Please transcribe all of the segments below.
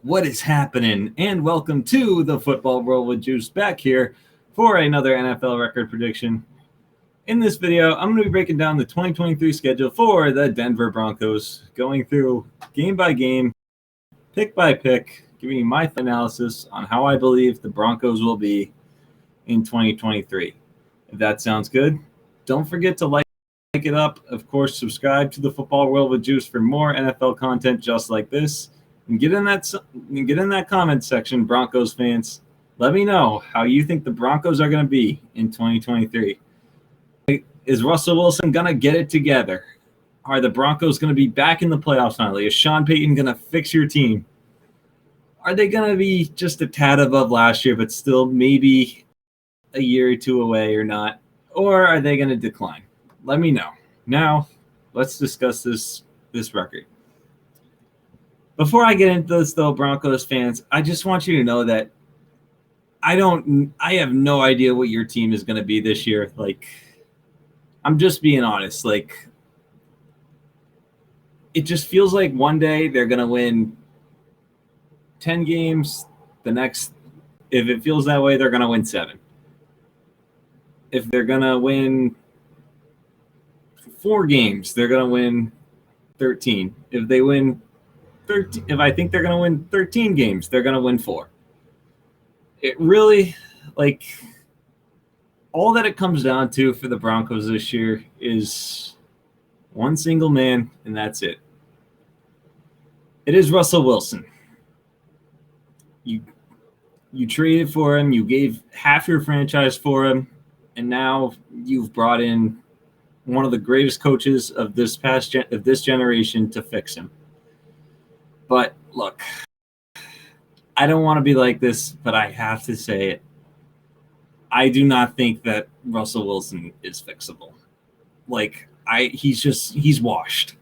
What is happening? And welcome to the Football World with Juice, back here for another NFL record prediction. In this video, I'm going to be breaking down the 2023 schedule for the Denver Broncos, going through game by game, pick by pick, giving you my analysis on how I believe the Broncos will be in 2023. If that sounds good, don't forget to like it up. Of course, subscribe to the Football World with Juice for more NFL content just like this. And get in that comment section, Broncos fans. Let me know how you think the Broncos are going to be in 2023. Is Russell Wilson going to get it together? Are the Broncos going to be back in the playoffs finally? Is Sean Payton going to fix your team? Are they going to be just a tad above last year, but still maybe a year or two away or not? Or are they going to decline? Let me know. Now, let's discuss this record. Before I get into this, though, Broncos fans, I just want you to know that I have no idea what your team is going to be this year. I'm just being honest. It just feels like one day they're going to win 10 games. The next, if it feels that way, they're going to win 7. If they're going to win 4 games, they're going to win 13. If they win 13, if I think they're going to win 13 games, they're going to win 4. It really, all that it comes down to for the Broncos this year is one single man, and that's it. It is Russell Wilson. You traded for him, you gave half your franchise for him, and now you've brought in one of the greatest coaches of this generation to fix him. But look, I don't want to be like this, but I have to say it. I do not think that Russell Wilson is fixable. He's washed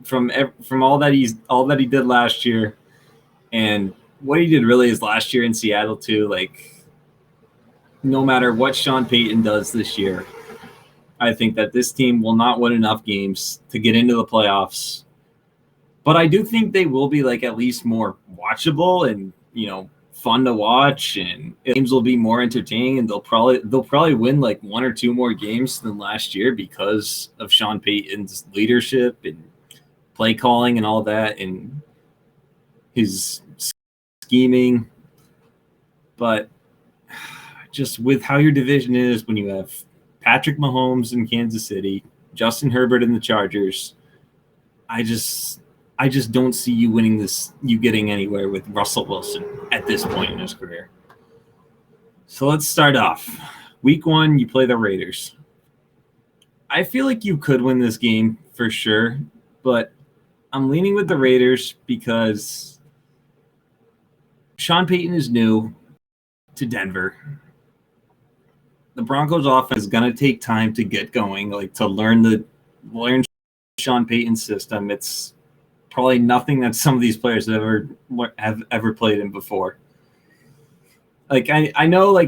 from all that he did last year, and what he did really is last year in Seattle too. No matter what Sean Payton does this year, I think that this team will not win enough games to get into the playoffs. But I do think they will be at least more watchable and, fun to watch, and games will be more entertaining, and they'll probably win 1 or 2 more games than last year because of Sean Payton's leadership and play calling and all that and his scheming. But just with how your division is, when you have Patrick Mahomes in Kansas City, Justin Herbert in the Chargers, I just don't see you getting anywhere with Russell Wilson at this point in his career. So let's start off. Week 1, you play the Raiders. I feel like you could win this game for sure, but I'm leaning with the Raiders because Sean Payton is new to Denver. The Broncos offense is going to take time to get going, to learn Sean Payton's system. It's probably nothing that some of these players have ever played in before. I know,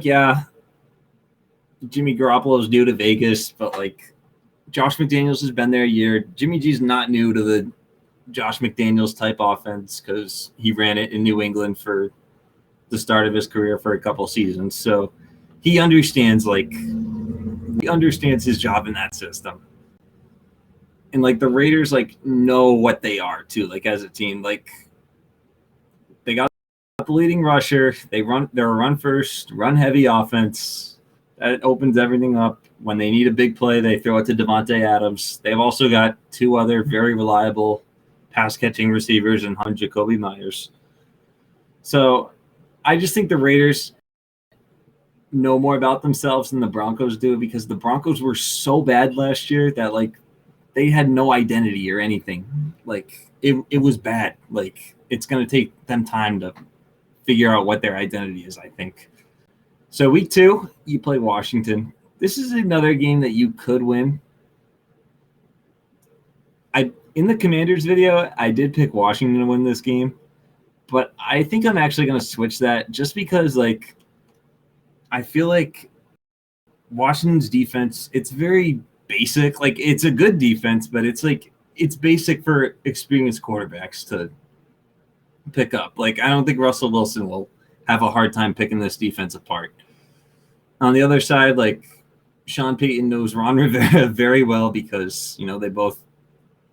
Jimmy Garoppolo's new to Vegas, but Josh McDaniels has been there a year. Jimmy G's not new to the Josh McDaniels type offense because he ran it in New England for the start of his career for a couple seasons. So he understands his job in that system. And the Raiders know what they are too, as a team. They got the leading rusher. They're a run first, run heavy offense. That opens everything up. When they need a big play, they throw it to Devontae Adams. They've also got 2 other very reliable pass catching receivers in Hunt and Jacoby Myers. So I just think the Raiders know more about themselves than the Broncos do, because the Broncos were so bad last year that they had no identity or anything. It was bad. It's going to take them time to figure out what their identity is, I think. So week 2, you play Washington. This is another game that you could win. In the Commanders video, I did pick Washington to win this game, but I think I'm actually going to switch that just because I feel like Washington's defense, it's very basic. It's a good defense, but it's basic for experienced quarterbacks pick up. Like, I don't think Russell Wilson will have a hard time picking this defense apart. On the other side, like, Sean Payton knows Ron Rivera very well because, they both,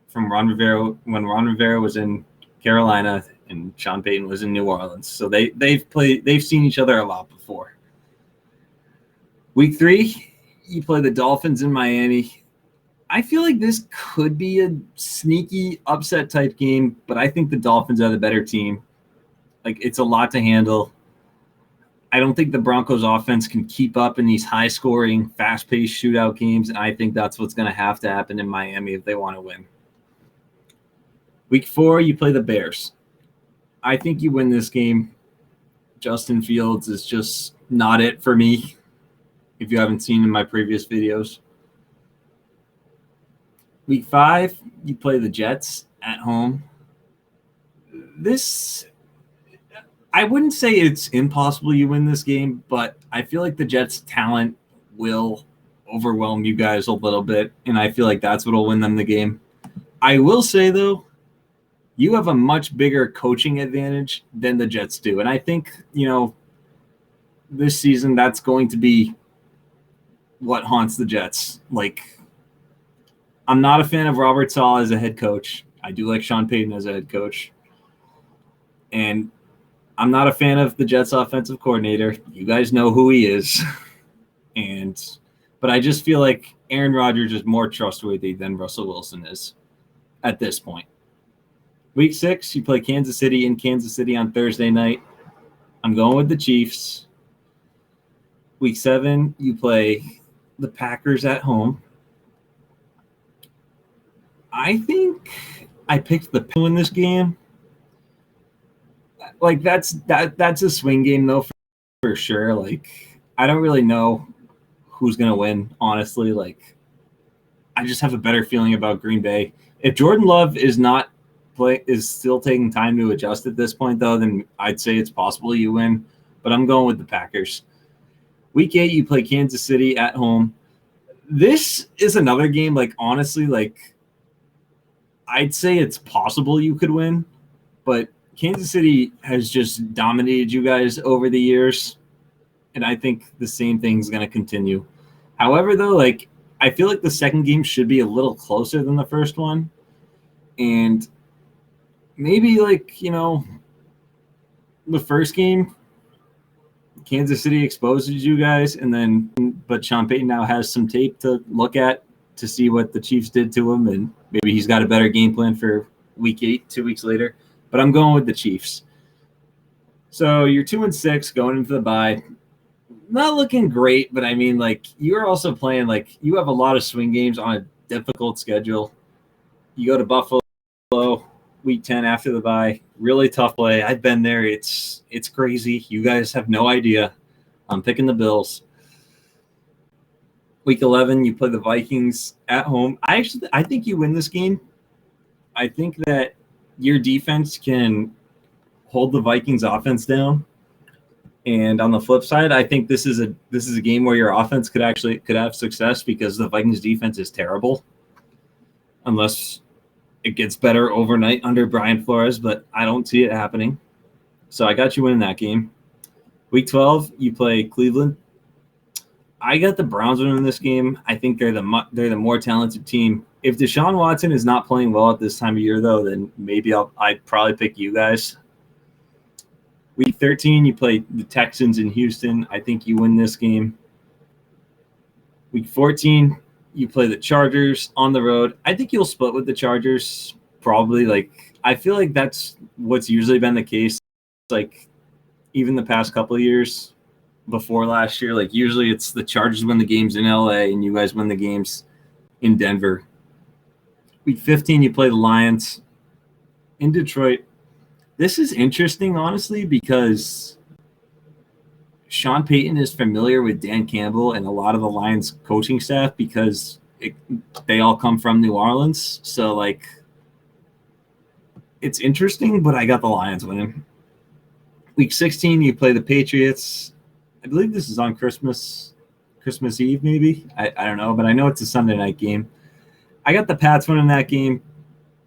from Ron Rivera, when Ron Rivera was in Carolina and Sean Payton was in New Orleans. So they've seen each other a lot before. Week 3, you play the Dolphins in Miami. I feel like this could be a sneaky upset type game, but I think the Dolphins are the better team. Like, it's a lot to handle. I don't think the Broncos offense can keep up in these high-scoring, fast-paced shootout games, and I think that's what's going to have to happen in Miami if they want to win. Week 4, you play the Bears. I think you win this game. Justin Fields is just not it for me, if you haven't seen in my previous videos. Week 5, you play the Jets at home. I wouldn't say it's impossible you win this game, but I feel like the Jets' talent will overwhelm you guys a little bit, and I feel like that's what will win them the game. I will say, though, you have a much bigger coaching advantage than the Jets do, and I think, this season that's going to be what haunts the Jets. Like, I'm not a fan of Robert Saleh as a head coach. I do like Sean Payton as a head coach. And I'm not a fan of the Jets offensive coordinator. You guys know who he is. But I just feel like Aaron Rodgers is more trustworthy than Russell Wilson is at this point. Week 6, you play Kansas City in Kansas City on Thursday night. I'm going with the Chiefs. Week 7, you play the Packers at home. I think I picked the Packers in this game. Like, that's a swing game, though, for sure. Like, I don't really know who's going to win, honestly. Like, I just have a better feeling about Green Bay. If Jordan Love is still taking time to adjust at this point, though, then I'd say it's possible you win. But I'm going with the Packers. Week 8, you play Kansas City at home. This is another game, like, honestly, like, I'd say it's possible you could win, but Kansas City has just dominated you guys over the years, and I think the same thing's going to continue. However, though, like, I feel like the second game should be a little closer than the first one, and maybe, like, the first game, Kansas City exposes you guys, but Sean Payton now has some tape to look at to see what the Chiefs did to him, and maybe he's got a better game plan for week 8, 2 weeks later. But I'm going with the Chiefs. So you're 2-6 going into the bye. Not looking great, but I mean, like, you're also playing, like, you have a lot of swing games on a difficult schedule. You go to Buffalo week 10 after the bye. Really tough play. I've been there. It's crazy. You guys have no idea. I'm picking the Bills. Week 11, you play the Vikings at home. I think you win this game. I think that your defense can hold the Vikings offense down. And on the flip side, I think this is a game where your offense could have success because the Vikings defense is terrible. Unless it gets better overnight under Brian Flores, but I don't see it happening. So I got you winning that game. Week 12, you play Cleveland. I got the Browns winning this game. I think they're the more talented team. If Deshaun Watson is not playing well at this time of year, though, then maybe I'd probably pick you guys. Week 13, you play the Texans in Houston. I think you win this game. Week 14, you play the Chargers on the road. I think you'll split with the Chargers, probably. Like, I feel like that's what's usually been the case. Like, even the past couple of years before last year, like, usually it's the Chargers win the games in LA and you guys win the games in Denver. Week 15, you play the Lions in Detroit. This is interesting, honestly, because Sean Payton is familiar with Dan Campbell and a lot of the Lions coaching staff because they all come from New Orleans. So, like, it's interesting, but I got the Lions winning. Week 16, you play the Patriots. I believe this is on Christmas Eve, maybe. I don't know, but I know it's a Sunday night game. I got the Pats winning that game.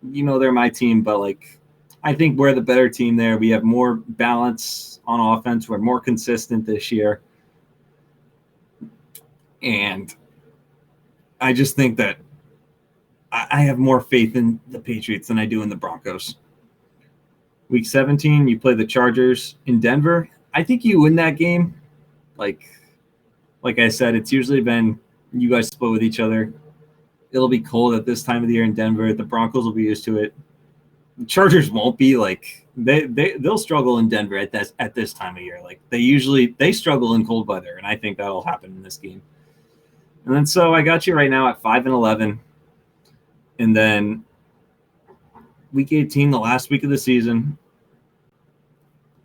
They're my team, but, like, I think we're the better team there. We have more balance on offense. We're more consistent this year. And I just think that I have more faith in the Patriots than I do in the Broncos. Week 17, you play the Chargers in Denver. I think you win that game. Like I said, it's usually been you guys split with each other. It'll be cold at this time of the year in Denver. The Broncos will be used to it. The Chargers won't be. Like they'll struggle in Denver at this time of year. Like they struggle in cold weather, and I think that'll happen in this game. And then so I got you right now at 5-11, and then week 18, the last week of the season,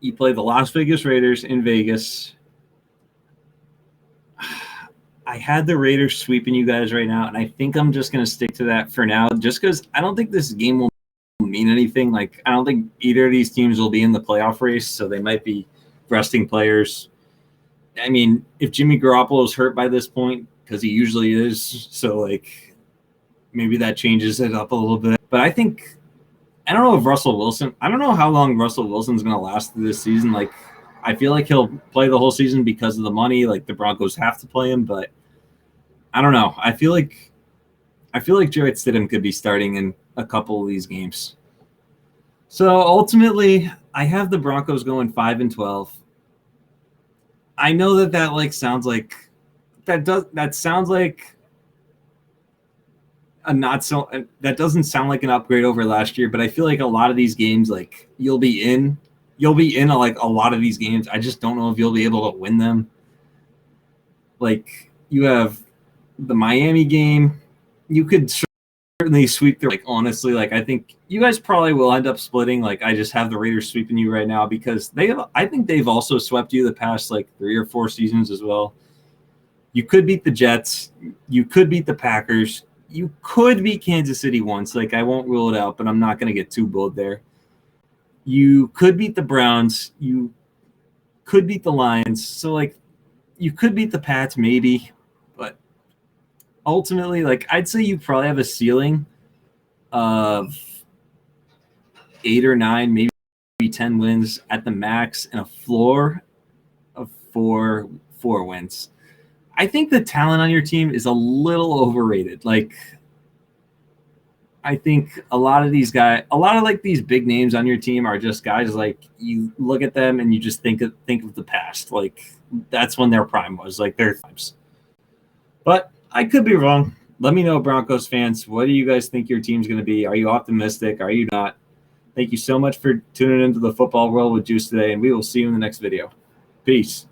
you play the Las Vegas Raiders in Vegas. I had the Raiders sweeping you guys right now, and I think I'm just going to stick to that for now, just because I don't think this game will mean anything. Like, I don't think either of these teams will be in the playoff race, so they might be resting players. I mean, if Jimmy Garoppolo is hurt by this point, because he usually is, so, like, maybe that changes it up a little bit. But I think – I don't know if Russell Wilson – I don't know how long Russell Wilson's going to last through this season. Like, I feel like he'll play the whole season because of the money. Like, the Broncos have to play him, but – I don't know. I feel like Jarrett Stidham could be starting in a couple of these games. So ultimately, I have the Broncos going 5-12. I know that like sounds like that sounds like a not so that doesn't sound like an upgrade over last year, but I feel like a lot of these games, like you'll be in like a lot of these games. I just don't know if you'll be able to win them. Like you have the Miami game, you could certainly sweep through. Like, honestly, like I think you guys probably will end up splitting. Like, I just have the Raiders sweeping you right now because I think they've also swept you the past like 3 or 4 seasons as well. You could beat the Jets. You could beat the Packers. You could beat Kansas City once. Like, I won't rule it out, but I'm not going to get too bold there. You could beat the Browns. You could beat the Lions. So, like, you could beat the Pats maybe. Ultimately, like I'd say you probably have a ceiling of 8 or 9, maybe 10 wins at the max, and a floor of 4 wins. I think the talent on your team is a little overrated. Like, I think a lot of like these big names on your team are just guys like you look at them and you just think of the past. Like that's when their prime was, like their times. But I could be wrong. Let me know, Broncos fans. What do you guys think your team's going to be? Are you optimistic? Are you not? Thank you so much for tuning into the Football World with Juice today, and we will see you in the next video. Peace.